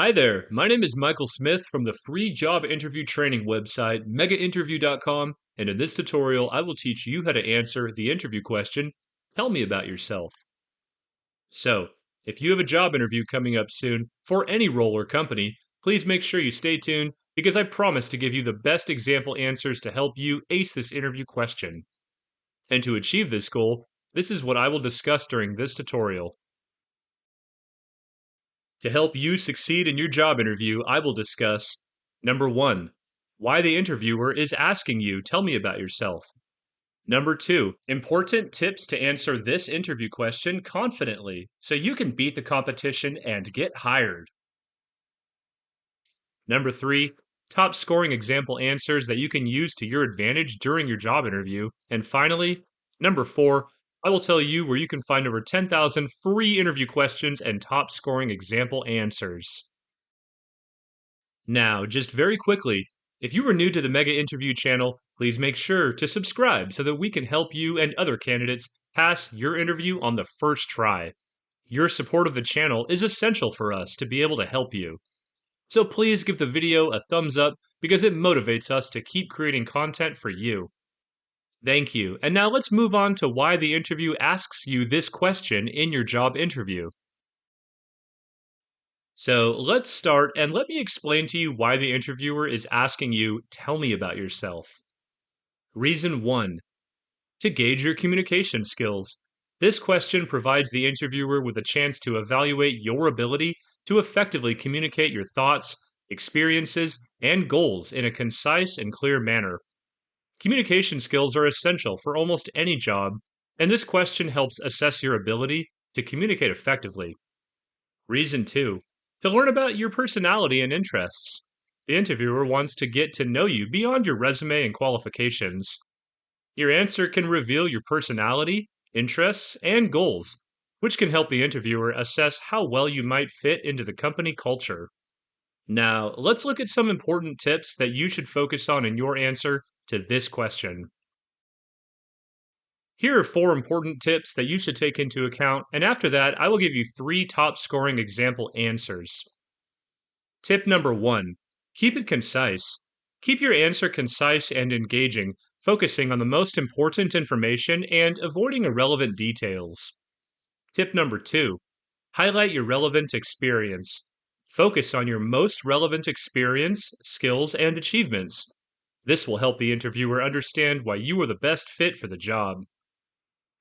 Hi there, my name is Michael Smith from the free job interview training website megainterview.com, and in this tutorial I will teach you how to answer the interview question, tell me about yourself. So, if you have a job interview coming up soon for any role or company, please make sure you stay tuned because I promise to give you the best example answers to help you ace this interview question. And to achieve this goal, this is what I will discuss during this tutorial. To help you succeed in your job interview, I will discuss number one, why the interviewer is asking you, tell me about yourself. Number two, important tips to answer this interview question confidently so you can beat the competition and get hired. Number three, top scoring example answers that you can use to your advantage during your job interview. And finally, number four, I will tell you where you can find over 10,000 free interview questions and top scoring example answers. Now, just very quickly, if you are new to the Mega Interview channel, please make sure to subscribe so that we can help you and other candidates pass your interview on the first try. Your support of the channel is essential for us to be able to help you. So please give the video a thumbs up because it motivates us to keep creating content for you. Thank you. And now let's move on to why the interview asks you this question in your job interview. So let's start and let me explain to you why the interviewer is asking you, tell me about yourself. Reason 1, to gauge your communication skills. This question provides the interviewer with a chance to evaluate your ability to effectively communicate your thoughts, experiences, and goals in a concise and clear manner. Communication skills are essential for almost any job, and this question helps assess your ability to communicate effectively. Reason 2, to learn about your personality and interests. The interviewer wants to get to know you beyond your resume and qualifications. Your answer can reveal your personality, interests, and goals, which can help the interviewer assess how well you might fit into the company culture. Now, let's look at some important tips that you should focus on in your answer to this question. Here are 4 important tips that you should take into account, and after that, I will give you 3 top scoring example answers. Tip number 1, keep it concise. Keep your answer concise and engaging, focusing on the most important information and avoiding irrelevant details. Tip number 2, highlight your relevant experience. Focus on your most relevant experience, skills, and achievements. This will help the interviewer understand why you are the best fit for the job.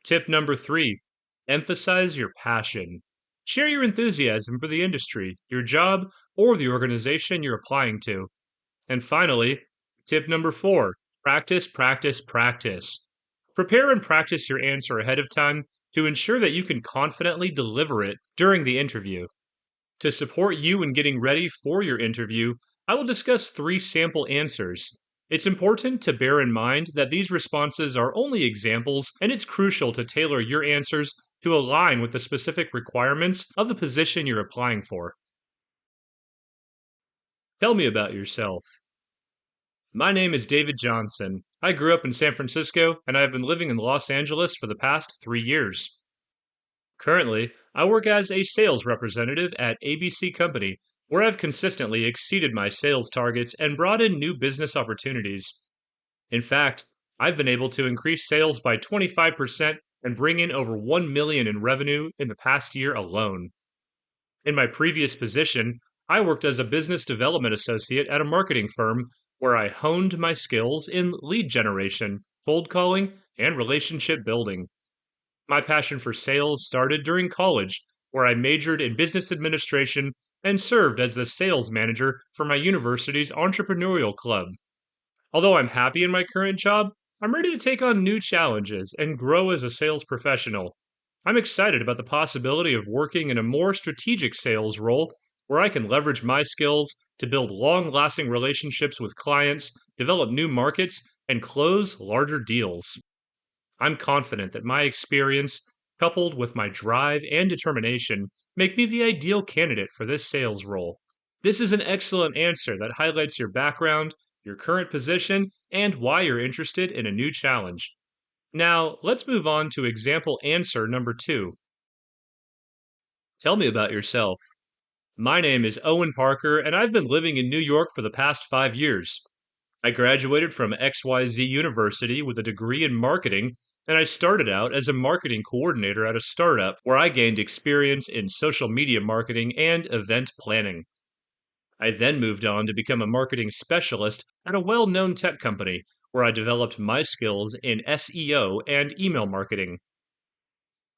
Tip number 3, emphasize your passion. Share your enthusiasm for the industry, your job, or the organization you're applying to. And finally, tip number 4, practice, practice, practice. Prepare and practice your answer ahead of time to ensure that you can confidently deliver it during the interview. To support you in getting ready for your interview, I will discuss 3 sample answers. It's important to bear in mind that these responses are only examples, and it's crucial to tailor your answers to align with the specific requirements of the position you're applying for. Tell me about yourself. My name is David Johnson. I grew up in San Francisco, and I have been living in Los Angeles for the past 3 years. Currently, I work as a sales representative at ABC Company, where I've consistently exceeded my sales targets and brought in new business opportunities. In fact, I've been able to increase sales by 25% and bring in over 1 million in revenue in the past year alone. In my previous position, I worked as a business development associate at a marketing firm where I honed my skills in lead generation, cold calling, and relationship building. My passion for sales started during college, where I majored in business administration and served as the sales manager for my university's entrepreneurial club. Although I'm happy in my current job, I'm ready to take on new challenges and grow as a sales professional. I'm excited about the possibility of working in a more strategic sales role where I can leverage my skills to build long lasting relationships with clients, develop new markets, and close larger deals. I'm confident that my experience, coupled with my drive and determination, make me the ideal candidate for this sales role. This is an excellent answer that highlights your background, your current position, and why you're interested in a new challenge. Now, let's move on to example answer number 2. Tell me about yourself. My name is Owen Parker, and I've been living in New York for the past 5 years. I graduated from XYZ University with a degree in marketing, and I started out as a marketing coordinator at a startup where I gained experience in social media marketing and event planning. I then moved on to become a marketing specialist at a well known tech company where I developed my skills in SEO and email marketing.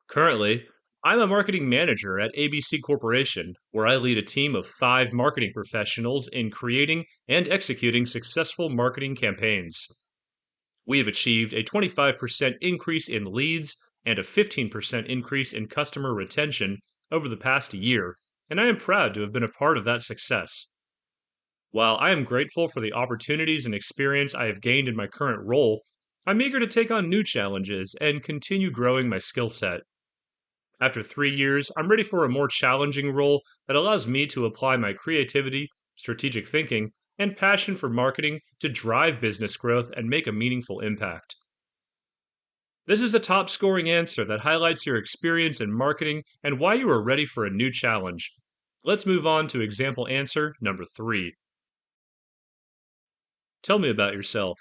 Currently, I'm a marketing manager at ABC Corporation, where I lead a team of 5 marketing professionals in creating and executing successful marketing campaigns. We have achieved a 25% increase in leads and a 15% increase in customer retention over the past year, and I am proud to have been a part of that success. While I am grateful for the opportunities and experience I have gained in my current role, I'm eager to take on new challenges and continue growing my skill set. After 3 years, I'm ready for a more challenging role that allows me to apply my creativity, strategic thinking, and passion for marketing to drive business growth and make a meaningful impact. This is a top scoring answer that highlights your experience in marketing and why you are ready for a new challenge. Let's move on to example answer number 3. Tell me about yourself.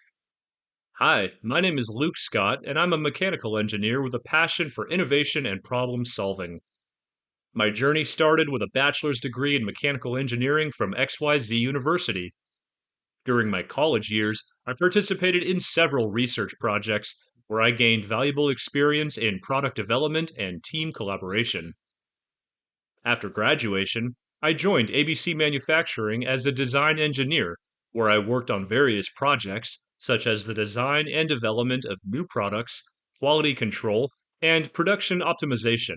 Hi, my name is Luke Scott, and I'm a mechanical engineer with a passion for innovation and problem solving. My journey started with a bachelor's degree in mechanical engineering from XYZ University. During my college years, I participated in several research projects where I gained valuable experience in product development and team collaboration. After graduation, I joined ABC Manufacturing as a design engineer, where I worked on various projects such as the design and development of new products, quality control, and production optimization.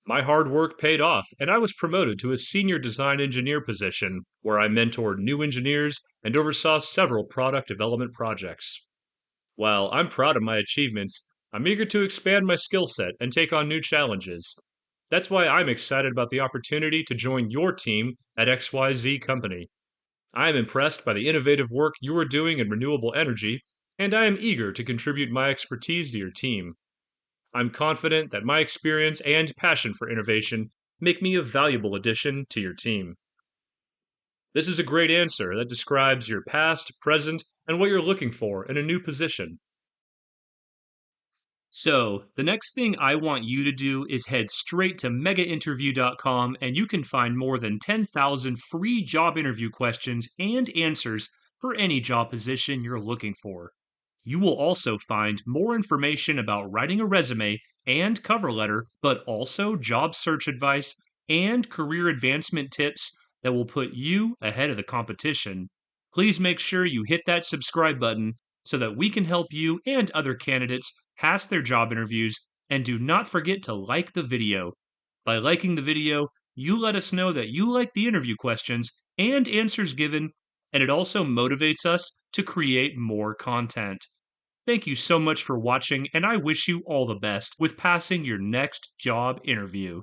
My hard work paid off, and I was promoted to a senior design engineer position where I mentored new engineers and oversaw several product development projects. While I'm proud of my achievements, I'm eager to expand my skill set and take on new challenges. That's why I'm excited about the opportunity to join your team at XYZ Company. I am impressed by the innovative work you are doing in renewable energy, and I am eager to contribute my expertise to your team. I'm confident that my experience and passion for innovation make me a valuable addition to your team. This is a great answer that describes your past, present, and what you're looking for in a new position. So, the next thing I want you to do is head straight to megainterview.com and you can find more than 10,000 free job interview questions and answers for any job position you're looking for. You will also find more information about writing a resume and cover letter, but also job search advice and career advancement tips that will put you ahead of the competition. Please make sure you hit that subscribe button so that we can help you and other candidates pass their job interviews, and do not forget to like the video. By liking the video, you let us know that you like the interview questions and answers given, and it also motivates us to create more content. Thank you so much for watching, and I wish you all the best with passing your next job interview.